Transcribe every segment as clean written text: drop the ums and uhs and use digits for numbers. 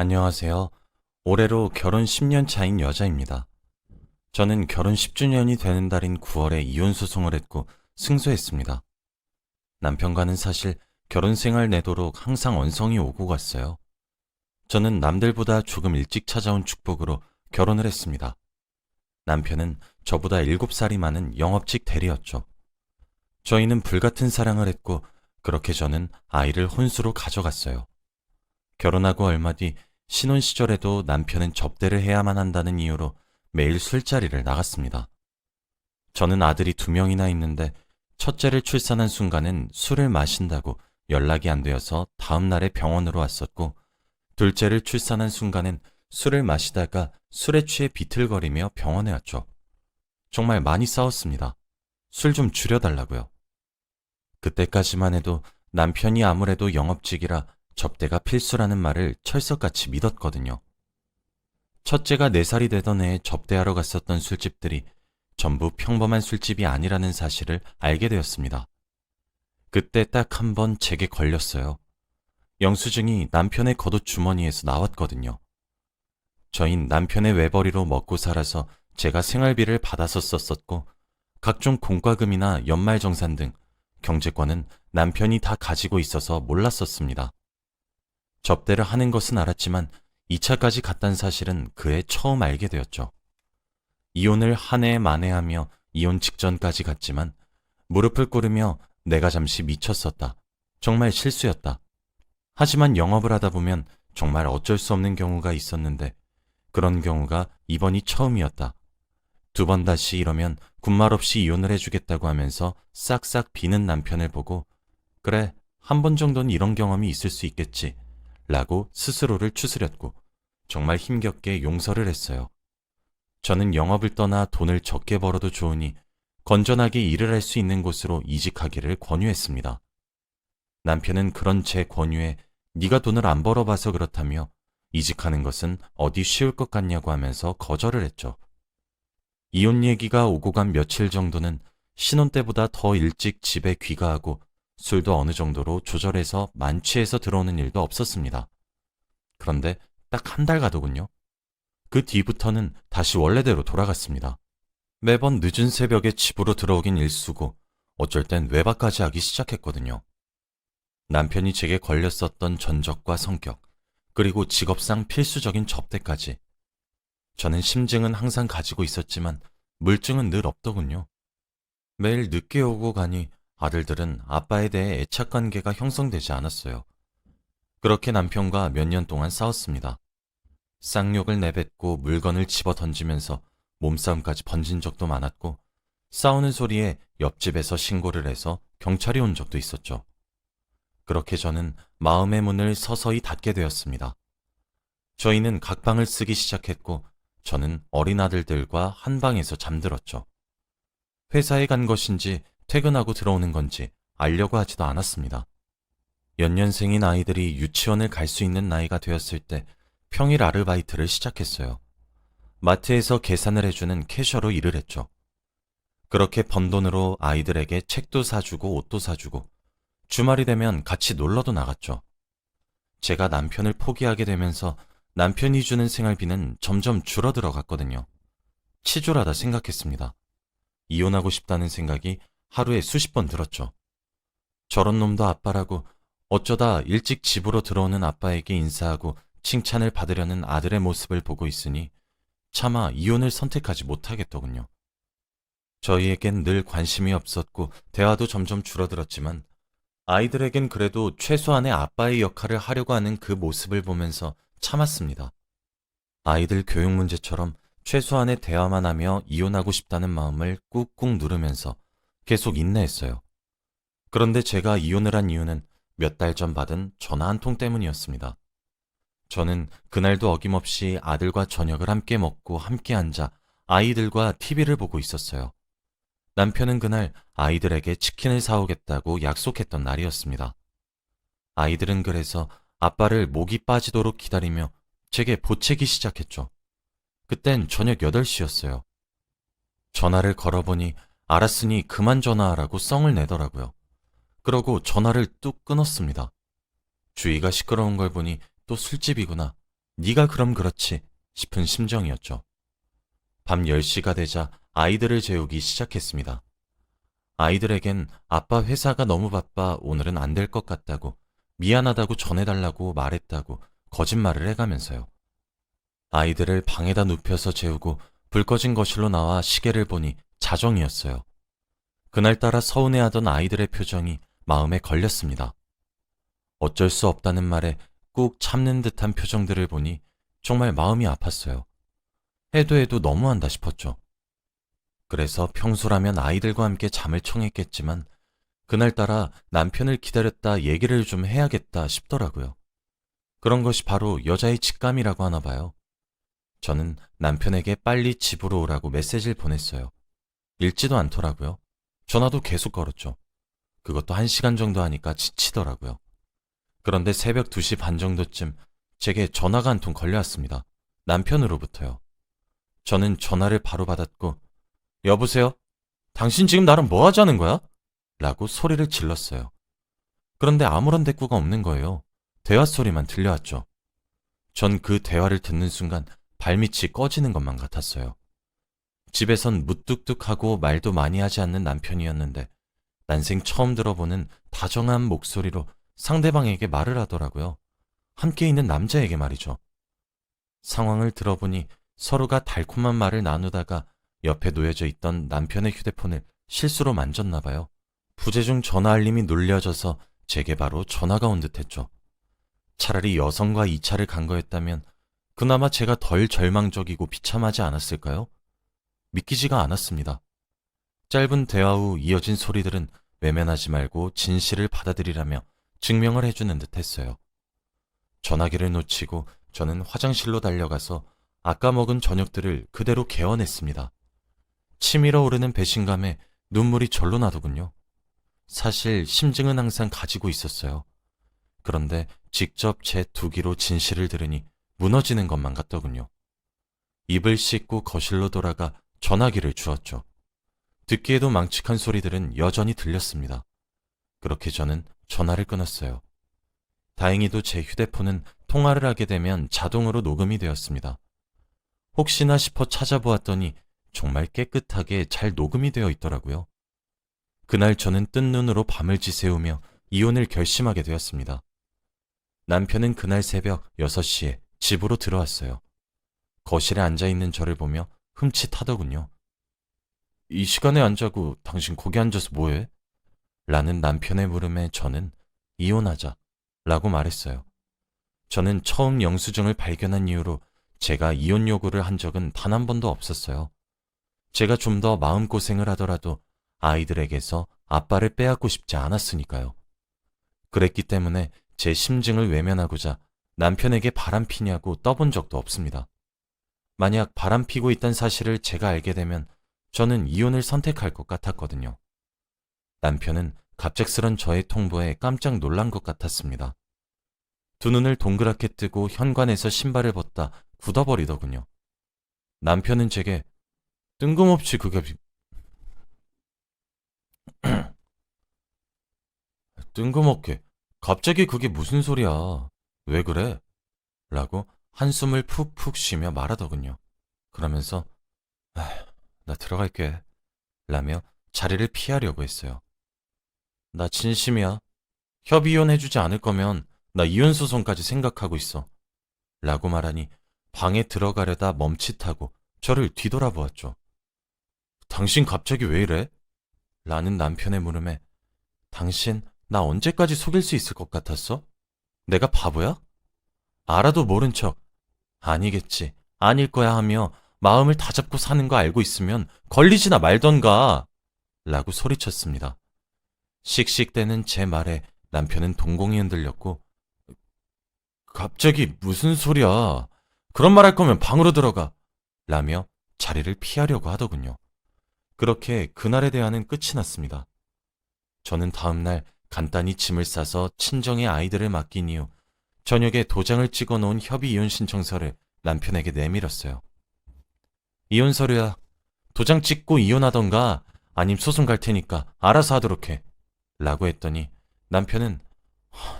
안녕하세요. 올해로 결혼 10년 차인 여자입니다. 저는 결혼 10주년이 되는 달인 9월에 이혼 소송을 했고 승소했습니다. 남편과는 사실 결혼 생활 내도록 항상 언성이 오고 갔어요. 저는 남들보다 조금 일찍 찾아온 축복으로 결혼을 했습니다. 남편은 저보다 7살이 많은 영업직 대리였죠. 저희는 불같은 사랑을 했고 그렇게 저는 아이를 혼수로 가져갔어요. 결혼하고 얼마 뒤 신혼 시절에도 남편은 접대를 해야만 한다는 이유로 매일 술자리를 나갔습니다. 저는 아들이 2명이나 있는데 첫째를 출산한 순간은 술을 마신다고 연락이 안 되어서 다음 날에 병원으로 왔었고, 둘째를 출산한 순간은 술을 마시다가 술에 취해 비틀거리며 병원에 왔죠. 정말 많이 싸웠습니다. 술 좀 줄여달라고요. 그때까지만 해도 남편이 아무래도 영업직이라 접대가 필수라는 말을 철석같이 믿었거든요. 첫째가 4살이 되던 해에 접대하러 갔었던 술집들이 전부 평범한 술집이 아니라는 사실을 알게 되었습니다. 그때 딱 한 번 제게 걸렸어요. 영수증이 남편의 겉옷 주머니에서 나왔거든요. 저흰 남편의 외벌이로 먹고 살아서 제가 생활비를 받아서 썼었고, 각종 공과금이나 연말정산 등 경제권은 남편이 다 가지고 있어서 몰랐었습니다. 접대를 하는 것은 알았지만 2차까지 갔다는 사실은 그해 처음 알게 되었죠. 이혼을 한 해 만회하며 이혼 직전까지 갔지만 무릎을 꿇으며 내가 잠시 미쳤었다. 정말 실수였다. 하지만 영업을 하다 보면 정말 어쩔 수 없는 경우가 있었는데 그런 경우가 이번이 처음이었다. 2번 다시 이러면 군말 없이 이혼을 해주겠다고 하면서 싹싹 비는 남편을 보고 그래, 한 번 정도는 이런 경험이 있을 수 있겠지 라고 스스로를 추스렸고 정말 힘겹게 용서를 했어요. 저는 영업을 떠나 돈을 적게 벌어도 좋으니 건전하게 일을 할 수 있는 곳으로 이직하기를 권유했습니다. 남편은 그런 제 권유에 네가 돈을 안 벌어봐서 그렇다며 이직하는 것은 어디 쉬울 것 같냐고 하면서 거절을 했죠. 이혼 얘기가 오고 간 며칠 정도는 신혼 때보다 더 일찍 집에 귀가하고 술도 어느 정도로 조절해서 만취해서 들어오는 일도 없었습니다. 그런데 딱 1달 가더군요. 그 뒤부터는 다시 원래대로 돌아갔습니다. 매번 늦은 새벽에 집으로 들어오긴 일쑤고 어쩔 땐 외박까지 하기 시작했거든요. 남편이 제게 걸렸었던 전적과 성격, 그리고 직업상 필수적인 접대까지. 저는 심증은 항상 가지고 있었지만 물증은 늘 없더군요. 매일 늦게 오고 가니 아들들은 아빠에 대해 애착관계가 형성되지 않았어요. 그렇게 남편과 몇 년 동안 싸웠습니다. 쌍욕을 내뱉고 물건을 집어 던지면서 몸싸움까지 번진 적도 많았고, 싸우는 소리에 옆집에서 신고를 해서 경찰이 온 적도 있었죠. 그렇게 저는 마음의 문을 서서히 닫게 되었습니다. 저희는 각 방을 쓰기 시작했고 저는 어린 아들들과 한 방에서 잠들었죠. 회사에 간 것인지 퇴근하고 들어오는 건지 알려고 하지도 않았습니다. 연년생인 아이들이 유치원을 갈 수 있는 나이가 되었을 때 평일 아르바이트를 시작했어요. 마트에서 계산을 해주는 캐셔로 일을 했죠. 그렇게 번 돈으로 아이들에게 책도 사주고 옷도 사주고 주말이 되면 같이 놀러도 나갔죠. 제가 남편을 포기하게 되면서 남편이 주는 생활비는 점점 줄어들어 갔거든요. 치졸하다 생각했습니다. 이혼하고 싶다는 생각이 하루에 수십 번 들었죠. 저런 놈도 아빠라고 어쩌다 일찍 집으로 들어오는 아빠에게 인사하고 칭찬을 받으려는 아들의 모습을 보고 있으니 차마 이혼을 선택하지 못하겠더군요. 저희에겐 늘 관심이 없었고 대화도 점점 줄어들었지만 아이들에겐 그래도 최소한의 아빠의 역할을 하려고 하는 그 모습을 보면서 참았습니다. 아이들 교육 문제처럼 최소한의 대화만 하며 이혼하고 싶다는 마음을 꾹꾹 누르면서 계속 인내했어요. 그런데 제가 이혼을 한 이유는 몇 달 전 받은 전화 한 통 때문이었습니다. 저는 그날도 어김없이 아들과 저녁을 함께 먹고 함께 앉아 아이들과 TV를 보고 있었어요. 남편은 그날 아이들에게 치킨을 사오겠다고 약속했던 날이었습니다. 아이들은 그래서 아빠를 목이 빠지도록 기다리며 제게 보채기 시작했죠. 그땐 저녁 8시였어요. 전화를 걸어보니 알았으니 그만 전화하라고 썽을 내더라고요. 그러고 전화를 뚝 끊었습니다. 주위가 시끄러운 걸 보니 또 술집이구나. 네가 그럼 그렇지 싶은 심정이었죠. 밤 10시가 되자 아이들을 재우기 시작했습니다. 아이들에겐 아빠 회사가 너무 바빠 오늘은 안 될 것 같다고 미안하다고 전해달라고 말했다고 거짓말을 해가면서요. 아이들을 방에다 눕혀서 재우고 불 꺼진 거실로 나와 시계를 보니 자정이었어요. 그날따라 서운해하던 아이들의 표정이 마음에 걸렸습니다. 어쩔 수 없다는 말에 꾹 참는 듯한 표정들을 보니 정말 마음이 아팠어요. 해도 너무한다 싶었죠. 그래서 평소라면 아이들과 함께 잠을 청했겠지만 그날따라 남편을 기다렸다 얘기를 좀 해야겠다 싶더라고요. 그런 것이 바로 여자의 직감이라고 하나 봐요. 저는 남편에게 빨리 집으로 오라고 메시지를 보냈어요. 읽지도 않더라고요. 전화도 계속 걸었죠. 그것도 1시간 정도 하니까 지치더라고요. 그런데 새벽 2시 반 정도쯤 제게 전화가 한 통 걸려왔습니다. 남편으로부터요. 저는 전화를 바로 받았고 여보세요? 당신 지금 나랑 뭐 하자는 거야? 라고 소리를 질렀어요. 그런데 아무런 대꾸가 없는 거예요. 대화 소리만 들려왔죠. 전 그 대화를 듣는 순간 발밑이 꺼지는 것만 같았어요. 집에선 무뚝뚝하고 말도 많이 하지 않는 남편이었는데 난생 처음 들어보는 다정한 목소리로 상대방에게 말을 하더라고요. 함께 있는 남자에게 말이죠. 상황을 들어보니 서로가 달콤한 말을 나누다가 옆에 놓여져 있던 남편의 휴대폰을 실수로 만졌나 봐요. 부재중 전화 알림이 눌려져서 제게 바로 전화가 온 듯했죠. 차라리 여성과 2차를 간 거였다면 그나마 제가 덜 절망적이고 비참하지 않았을까요? 믿기지가 않았습니다. 짧은 대화 후 이어진 소리들은 외면하지 말고 진실을 받아들이라며 증명을 해주는 듯 했어요. 전화기를 놓치고 저는 화장실로 달려가서 아까 먹은 저녁들을 그대로 개워냈습니다. 치밀어 오르는 배신감에 눈물이 절로 나더군요. 사실 심증은 항상 가지고 있었어요. 그런데 직접 제 두 귀로 진실을 들으니 무너지는 것만 같더군요. 입을 씻고 거실로 돌아가 전화기를 주었죠. 듣기에도 망측한 소리들은 여전히 들렸습니다. 그렇게 저는 전화를 끊었어요. 다행히도 제 휴대폰은 통화를 하게 되면 자동으로 녹음이 되었습니다. 혹시나 싶어 찾아보았더니 정말 깨끗하게 잘 녹음이 되어 있더라고요. 그날 저는 뜬 눈으로 밤을 지새우며 이혼을 결심하게 되었습니다. 남편은 그날 새벽 6시에 집으로 들어왔어요. 거실에 앉아있는 저를 보며 흠칫하더군요. 이 시간에 안 자고 당신 거기 앉아서 뭐해? 라는 남편의 물음에 저는 이혼하자 라고 말했어요. 저는 처음 영수증을 발견한 이후로 제가 이혼 요구를 한 적은 단 한 번도 없었어요. 제가 좀 더 마음고생을 하더라도 아이들에게서 아빠를 빼앗고 싶지 않았으니까요. 그랬기 때문에 제 심증을 외면하고자 남편에게 바람피냐고 떠본 적도 없습니다. 만약 바람피고 있다는 사실을 제가 알게 되면 저는 이혼을 선택할 것 같았거든요. 남편은 갑작스런 저의 통보에 깜짝 놀란 것 같았습니다. 두 눈을 동그랗게 뜨고 현관에서 신발을 벗다 굳어버리더군요. 남편은 제게 뜬금없이 뜬금없게 갑자기 그게 무슨 소리야? 왜 그래? 라고 한숨을 푹푹 쉬며 말하더군요. 그러면서 나 들어갈게 라며 자리를 피하려고 했어요. 나 진심이야. 협의 이혼해주지 않을 거면 나 이혼 소송까지 생각하고 있어. 라고 말하니 방에 들어가려다 멈칫하고 저를 뒤돌아보았죠. 당신 갑자기 왜 이래? 라는 남편의 물음에 당신 나 언제까지 속일 수 있을 것 같았어? 내가 바보야? 알아도 모른 척 아니겠지, 아닐 거야 하며 마음을 다잡고 사는 거 알고 있으면 걸리지나 말던가 라고 소리쳤습니다. 씩씩대는 제 말에 남편은 동공이 흔들렸고 갑자기 무슨 소리야. 그런 말 할 거면 방으로 들어가 라며 자리를 피하려고 하더군요. 그렇게 그날의 대화는 끝이 났습니다. 저는 다음날 간단히 짐을 싸서 친정의 아이들을 맡긴 이후 저녁에 도장을 찍어 놓은 협의 이혼 신청서를 남편에게 내밀었어요. 이혼 서류야. 도장 찍고 이혼하던가 아님 소송 갈 테니까 알아서 하도록 해. 라고 했더니 남편은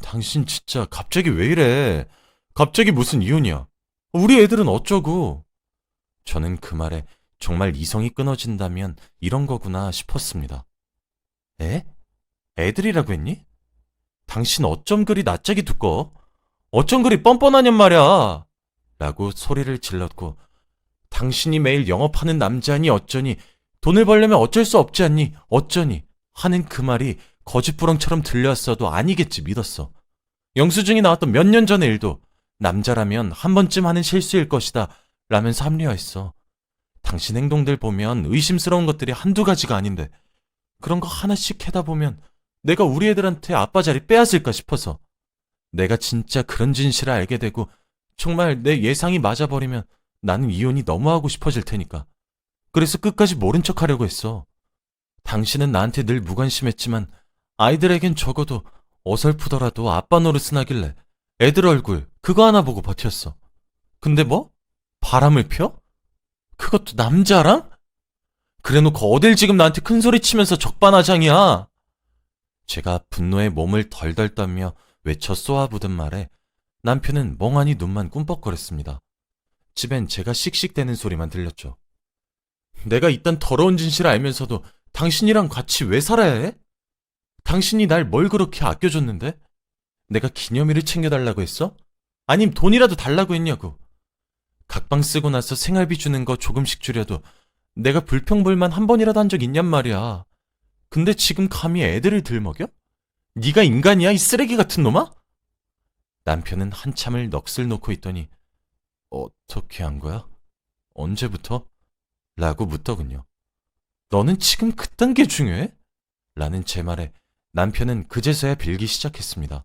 당신 진짜 갑자기 왜 이래? 갑자기 무슨 이혼이야? 우리 애들은 어쩌고? 저는 그 말에 정말 이성이 끊어진다면 이런 거구나 싶었습니다. 에? 애들이라고 했니? 당신 어쩜 그리 낯짝이 두꺼워? 어쩜 그리 뻔뻔하냔 말이야! 라고 소리를 질렀고, 당신이 매일 영업하는 남자니 어쩌니, 돈을 벌려면 어쩔 수 없지 않니? 어쩌니? 하는 그 말이 거짓부렁처럼 들려왔어도 아니겠지 믿었어. 영수증이 나왔던 몇 년 전의 일도 남자라면 한 번쯤 하는 실수일 것이다 라면서 합리화했어. 당신 행동들 보면 의심스러운 것들이 한두 가지가 아닌데 그런 거 하나씩 해다 보면 내가 우리 애들한테 아빠 자리 빼앗을까 싶어서 내가 진짜 그런 진실을 알게 되고 정말 내 예상이 맞아버리면 나는 이혼이 너무 하고 싶어질 테니까. 그래서 끝까지 모른 척 하려고 했어. 당신은 나한테 늘 무관심했지만 아이들에겐 적어도 어설프더라도 아빠 노릇은 하길래 애들 얼굴 그거 하나 보고 버텼어. 근데 뭐? 바람을 펴? 그것도 남자랑? 그래놓고 어딜 지금 나한테 큰소리 치면서 적반하장이야. 제가 분노에 몸을 덜덜 떨며 외쳐 쏘아부던 말에 남편은 멍하니 눈만 꿈뻑거렸습니다. 집엔 제가 씩씩대는 소리만 들렸죠. 내가 이딴 더러운 진실을 알면서도 당신이랑 같이 왜 살아야 해? 당신이 날 뭘 그렇게 아껴줬는데? 내가 기념일을 챙겨달라고 했어? 아님 돈이라도 달라고 했냐고. 각방 쓰고 나서 생활비 주는 거 조금씩 줄여도 내가 불평불만 한 번이라도 한 적 있냔 말이야. 근데 지금 감히 애들을 들먹여? 네가 인간이야, 이 쓰레기 같은 놈아? 남편은 한참을 넋을 놓고 있더니 어떻게 한 거야? 언제부터? 라고 묻더군요. 너는 지금 그딴 게 중요해? 라는 제 말에 남편은 그제서야 빌기 시작했습니다.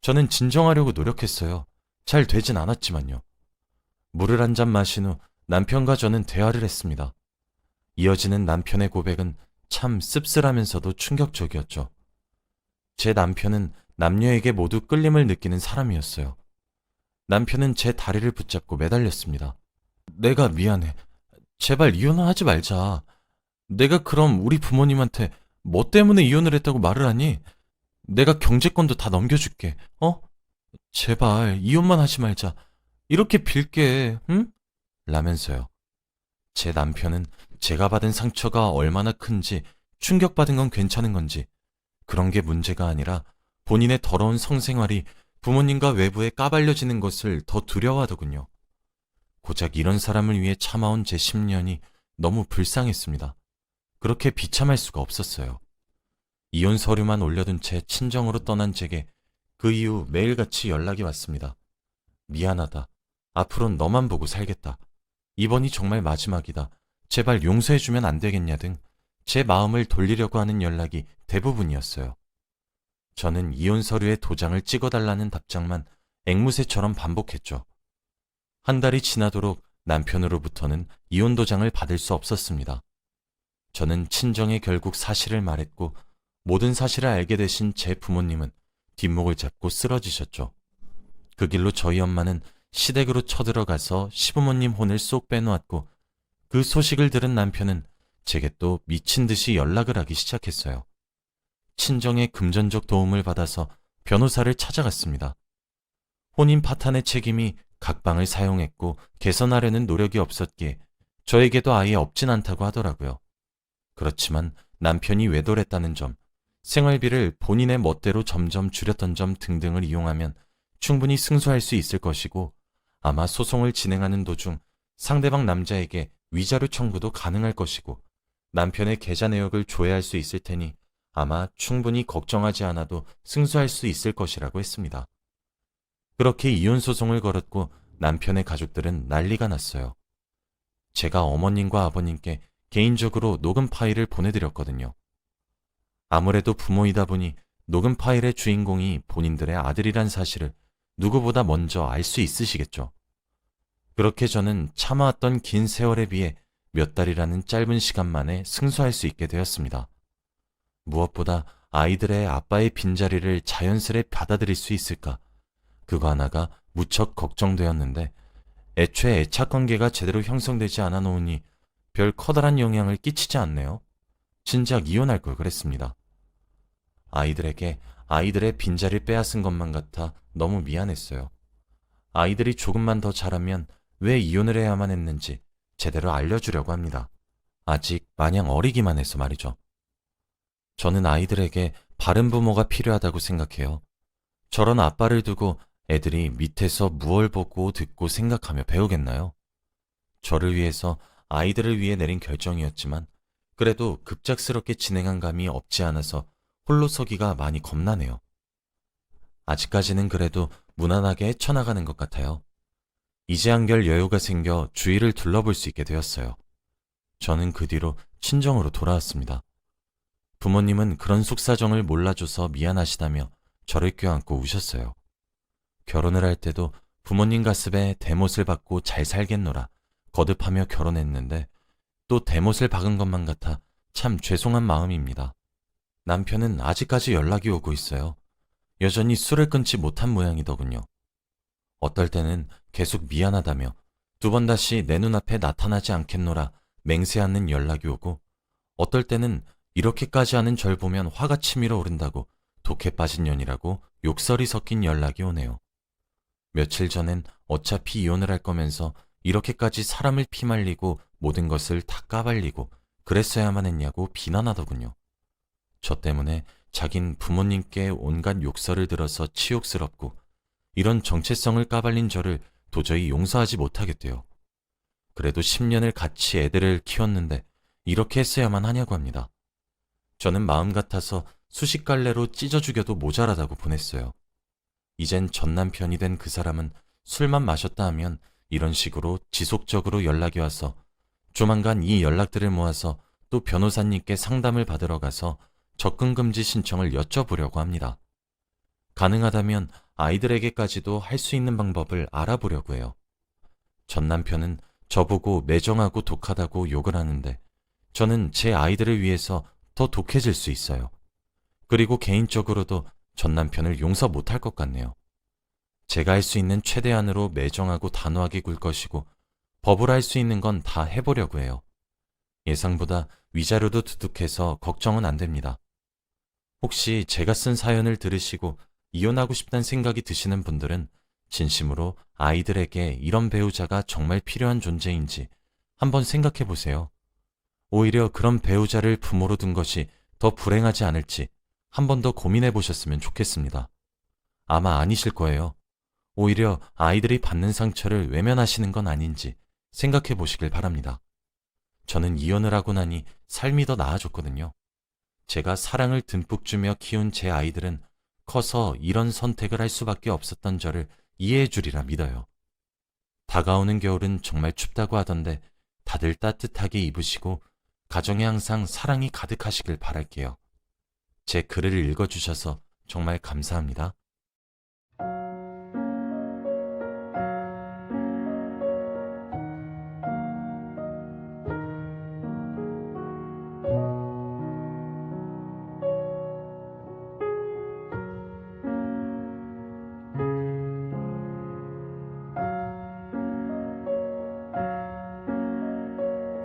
저는 진정하려고 노력했어요. 잘 되진 않았지만요. 물을 한 잔 마신 후 남편과 저는 대화를 했습니다. 이어지는 남편의 고백은 참 씁쓸하면서도 충격적이었죠. 제 남편은 남녀에게 모두 끌림을 느끼는 사람이었어요. 남편은 제 다리를 붙잡고 매달렸습니다. 내가 미안해. 제발 이혼을 하지 말자. 내가 그럼 우리 부모님한테 뭐 때문에 이혼을 했다고 말을 하니? 내가 경제권도 다 넘겨줄게. 제발 이혼만 하지 말자. 이렇게 빌게, 응? 라면서요. 제 남편은 제가 받은 상처가 얼마나 큰지 충격받은 건 괜찮은 건지 그런 게 문제가 아니라 본인의 더러운 성생활이 부모님과 외부에 까발려지는 것을 더 두려워하더군요. 고작 이런 사람을 위해 참아온 제 10년이 너무 불쌍했습니다. 그렇게 비참할 수가 없었어요. 이혼 서류만 올려둔 채 친정으로 떠난 제게 그 이후 매일같이 연락이 왔습니다. 미안하다. 앞으론 너만 보고 살겠다. 이번이 정말 마지막이다. 제발 용서해주면 안 되겠냐 등 제 마음을 돌리려고 하는 연락이 대부분이었어요. 저는 이혼 서류에 도장을 찍어달라는 답장만 앵무새처럼 반복했죠. 한 달이 지나도록 남편으로부터는 이혼 도장을 받을 수 없었습니다. 저는 친정에 결국 사실을 말했고 모든 사실을 알게 되신 제 부모님은 뒷목을 잡고 쓰러지셨죠. 그 길로 저희 엄마는 시댁으로 쳐들어가서 시부모님 혼을 쏙 빼놓았고 그 소식을 들은 남편은 제게 또 미친 듯이 연락을 하기 시작했어요. 친정의 금전적 도움을 받아서 변호사를 찾아갔습니다. 혼인 파탄의 책임이 각방을 사용했고 개선하려는 노력이 없었기에 저에게도 아예 없진 않다고 하더라고요. 그렇지만 남편이 외도했다는 점, 생활비를 본인의 멋대로 점점 줄였던 점 등등을 이용하면 충분히 승소할 수 있을 것이고 아마 소송을 진행하는 도중 상대방 남자에게 위자료 청구도 가능할 것이고 남편의 계좌 내역을 조회할 수 있을 테니 아마 충분히 걱정하지 않아도 승소할 수 있을 것이라고 했습니다. 그렇게 이혼 소송을 걸었고 남편의 가족들은 난리가 났어요. 제가 어머님과 아버님께 개인적으로 녹음 파일을 보내드렸거든요. 아무래도 부모이다 보니 녹음 파일의 주인공이 본인들의 아들이란 사실을 누구보다 먼저 알 수 있으시겠죠. 그렇게 저는 참아왔던 긴 세월에 비해 몇 달이라는 짧은 시간 만에 승소할 수 있게 되었습니다. 무엇보다 아이들의 아빠의 빈자리를 자연스레 받아들일 수 있을까? 그거 하나가 무척 걱정되었는데 애초에 애착관계가 제대로 형성되지 않아 놓으니 별 커다란 영향을 끼치지 않네요. 진작 이혼할 걸 그랬습니다. 아이들에게 아이들의 빈자리를 빼앗은 것만 같아 너무 미안했어요. 아이들이 조금만 더 자라면 왜 이혼을 해야만 했는지 제대로 알려주려고 합니다. 아직 마냥 어리기만 해서 말이죠. 저는 아이들에게 바른 부모가 필요하다고 생각해요. 저런 아빠를 두고 애들이 밑에서 무얼 보고 듣고 생각하며 배우겠나요? 저를 위해서 아이들을 위해 내린 결정이었지만 그래도 급작스럽게 진행한 감이 없지 않아서 홀로 서기가 많이 겁나네요. 아직까지는 그래도 무난하게 헤쳐나가는 것 같아요. 이제 한결 여유가 생겨 주위를 둘러볼 수 있게 되었어요. 저는 그 뒤로 친정으로 돌아왔습니다. 부모님은 그런 속사정을 몰라줘서 미안하시다며 저를 껴안고 우셨어요. 결혼을 할 때도 부모님 가슴에 대못을 받고 잘 살겠노라 거듭하며 결혼했는데 또 대못을 박은 것만 같아 참 죄송한 마음입니다. 남편은 아직까지 연락이 오고 있어요. 여전히 술을 끊지 못한 모양이더군요. 어떨 때는 계속 미안하다며 두 번 다시 내 눈앞에 나타나지 않겠노라 맹세하는 연락이 오고 어떨 때는 이렇게까지 하는 절 보면 화가 치밀어 오른다고 독해 빠진 년이라고 욕설이 섞인 연락이 오네요. 며칠 전엔 어차피 이혼을 할 거면서 이렇게까지 사람을 피말리고 모든 것을 다 까발리고 그랬어야만 했냐고 비난하더군요. 저 때문에 자긴 부모님께 온갖 욕설을 들어서 치욕스럽고 이런 정체성을 까발린 저를 도저히 용서하지 못하겠대요. 그래도 10년을 같이 애들을 키웠는데 이렇게 했어야만 하냐고 합니다. 저는 마음 같아서 수십 갈래로 찢어 죽여도 모자라다고 보냈어요. 이젠 전 남편이 된 그 사람은 술만 마셨다 하면 이런 식으로 지속적으로 연락이 와서 조만간 이 연락들을 모아서 또 변호사님께 상담을 받으러 가서 접근금지 신청을 여쭤보려고 합니다. 가능하다면 아이들에게까지도 할 수 있는 방법을 알아보려고 해요. 전 남편은 저보고 매정하고 독하다고 욕을 하는데 저는 제 아이들을 위해서 더 독해질 수 있어요. 그리고 개인적으로도 전 남편을 용서 못할 것 같네요. 제가 할 수 있는 최대한으로 매정하고 단호하게 굴 것이고 법으로 할 수 있는 건 다 해보려고 해요. 예상보다 위자료도 두둑해서 걱정은 안 됩니다. 혹시 제가 쓴 사연을 들으시고 이혼하고 싶다는 생각이 드시는 분들은 진심으로 아이들에게 이런 배우자가 정말 필요한 존재인지 한번 생각해 보세요. 오히려 그런 배우자를 부모로 둔 것이 더 불행하지 않을지 한 번 더 고민해 보셨으면 좋겠습니다. 아마 아니실 거예요. 오히려 아이들이 받는 상처를 외면하시는 건 아닌지 생각해 보시길 바랍니다. 저는 이혼을 하고 나니 삶이 더 나아졌거든요. 제가 사랑을 듬뿍 주며 키운 제 아이들은 커서 이런 선택을 할 수밖에 없었던 저를 이해해 주리라 믿어요. 다가오는 겨울은 정말 춥다고 하던데 다들 따뜻하게 입으시고 가정에 항상 사랑이 가득하시길 바랄게요. 제 글을 읽어주셔서 정말 감사합니다.